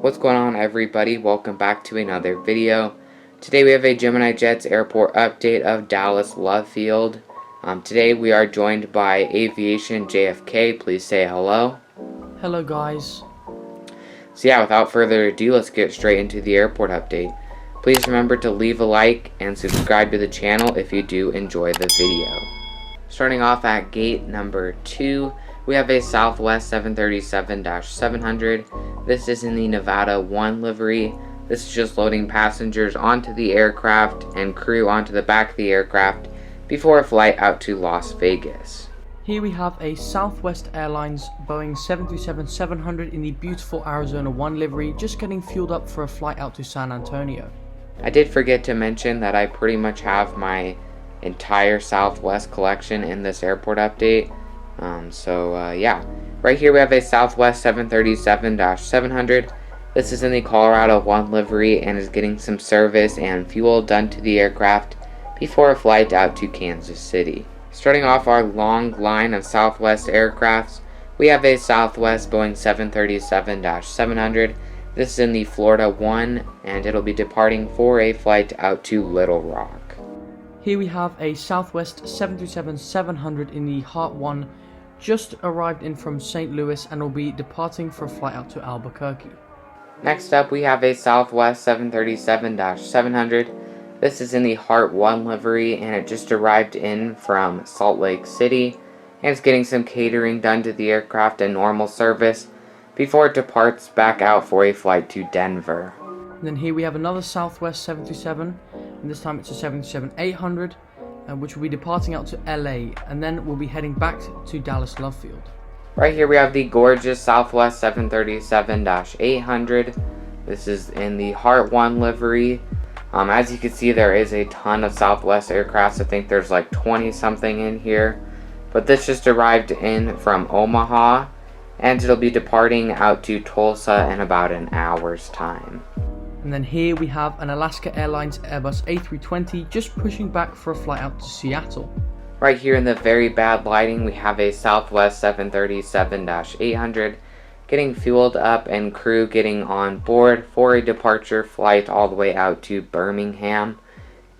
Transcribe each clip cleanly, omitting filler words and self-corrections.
What's going on, everybody? Welcome back to another video. Today we have a Gemini Jets airport update of Dallas Love Field. Today we are joined by Aviation JFK. Please say hello. Hello guys. So yeah, without further ado, let's get straight into the airport update. Please remember to leave a like and subscribe to the channel if you do enjoy the video. Starting off at gate number 2, we have a Southwest 737-700. This is in the Nevada 1 livery. This is just loading passengers onto the aircraft and crew onto the back of the aircraft before a flight out to Las Vegas. Here we have a Southwest Airlines Boeing 737-700 in the beautiful Arizona 1 livery, just getting fueled up for a flight out to San Antonio. I did forget to mention that I pretty much have my entire Southwest collection in this airport update. Yeah. Right here we have a Southwest 737-700. This is in the Colorado 1 livery and is getting some service and fuel done to the aircraft before a flight out to Kansas City. Starting off our long line of Southwest aircrafts, we have a Southwest Boeing 737-700. This is in the Florida 1 and it'll be departing for a flight out to Little Rock. Here we have a Southwest 737-700 in the Heart 1, just arrived in from St. Louis and will be departing for a flight out to Albuquerque. Next up we have a Southwest 737-700. This is in the Heart 1 livery and it just arrived in from Salt Lake City and it's getting some catering done to the aircraft and normal service before it departs back out for a flight to Denver. And then here we have another Southwest 737, and this time it's a 737-800, which will be departing out to LA, and then we'll be heading back to Dallas Love Field. Right here we have the gorgeous Southwest 737-800. This is in the Heart 1 livery. As you can see, there is a ton of Southwest aircrafts. I think there's like 20 something in here. But this just arrived in from Omaha, and it'll be departing out to Tulsa in about an hour's time. And then here we have an Alaska Airlines Airbus A320 just pushing back for a flight out to Seattle. Right here in the very bad lighting, we have a Southwest 737-800 getting fueled up and crew getting on board for a departure flight all the way out to Birmingham.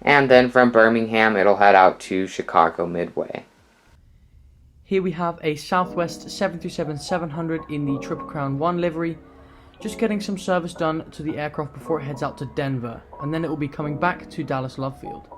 And then from Birmingham, it'll head out to Chicago Midway. Here we have a Southwest 737-700 in the Triple Crown 1 livery, just getting some service done to the aircraft before it heads out to Denver, and then it will be coming back to Dallas Love Field.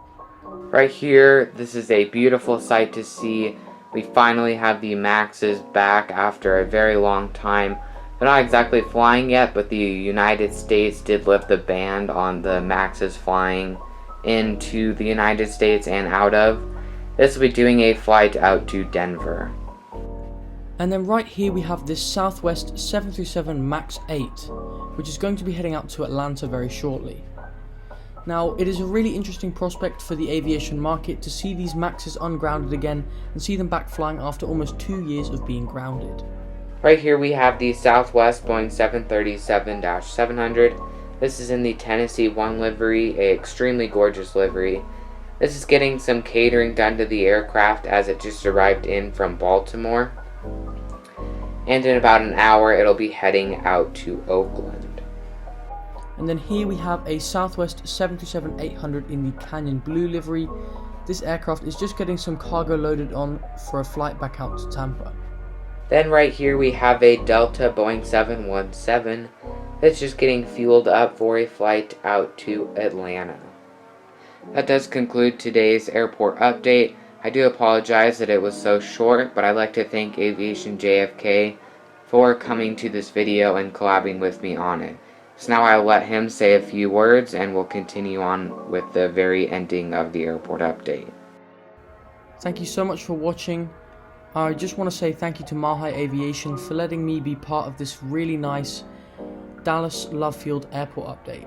Right here, this is a beautiful sight to see. We finally have the Maxes back after a very long time. They're not exactly flying yet, but the United States did lift the ban on the Maxes flying into the United States and out of. This will be doing a flight out to Denver. And then right here we have this Southwest 737 MAX 8, which is going to be heading out to Atlanta very shortly. Now, it is a really interesting prospect for the aviation market to see these Maxes ungrounded again and see them back flying after almost 2 years of being grounded. Right here we have the Southwest Boeing 737-700. This is in the Tennessee 1 livery, a extremely gorgeous livery. This is getting some catering done to the aircraft as it just arrived in from Baltimore. And in about an hour, it'll be heading out to Oakland. And then here we have a Southwest 737-800 in the Canyon Blue livery. This aircraft is just getting some cargo loaded on for a flight back out to Tampa. Then right here we have a Delta Boeing 717 that's just getting fueled up for a flight out to Atlanta. That does conclude today's airport update. I do apologize that it was so short, but I'd like to thank Aviation JFK for coming to this video and collabing with me on it. So now I'll let him say a few words and we'll continue on with the very ending of the airport update. Thank you so much for watching. I just want to say thank you to MileHigh Aviation for letting me be part of this really nice Dallas Love Field airport update.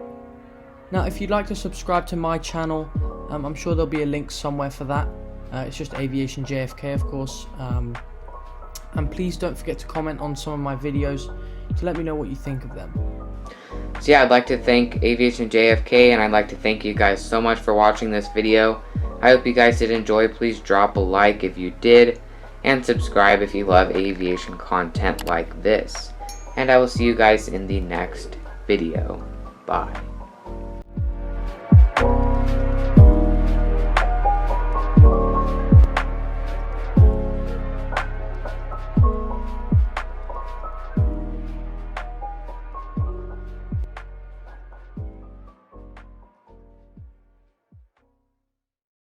Now, if you'd like to subscribe to my channel, I'm sure there'll be a link somewhere for that. It's just Aviation JFK, of course. And please don't forget to comment on some of my videos to let me know what you think of them. So yeah, I'd like to thank Aviation JFK and I'd like to thank you guys so much for watching this video. I hope you guys did enjoy. Please drop a like if you did, and subscribe if you love aviation content like this. And I will see you guys in the next video. Bye.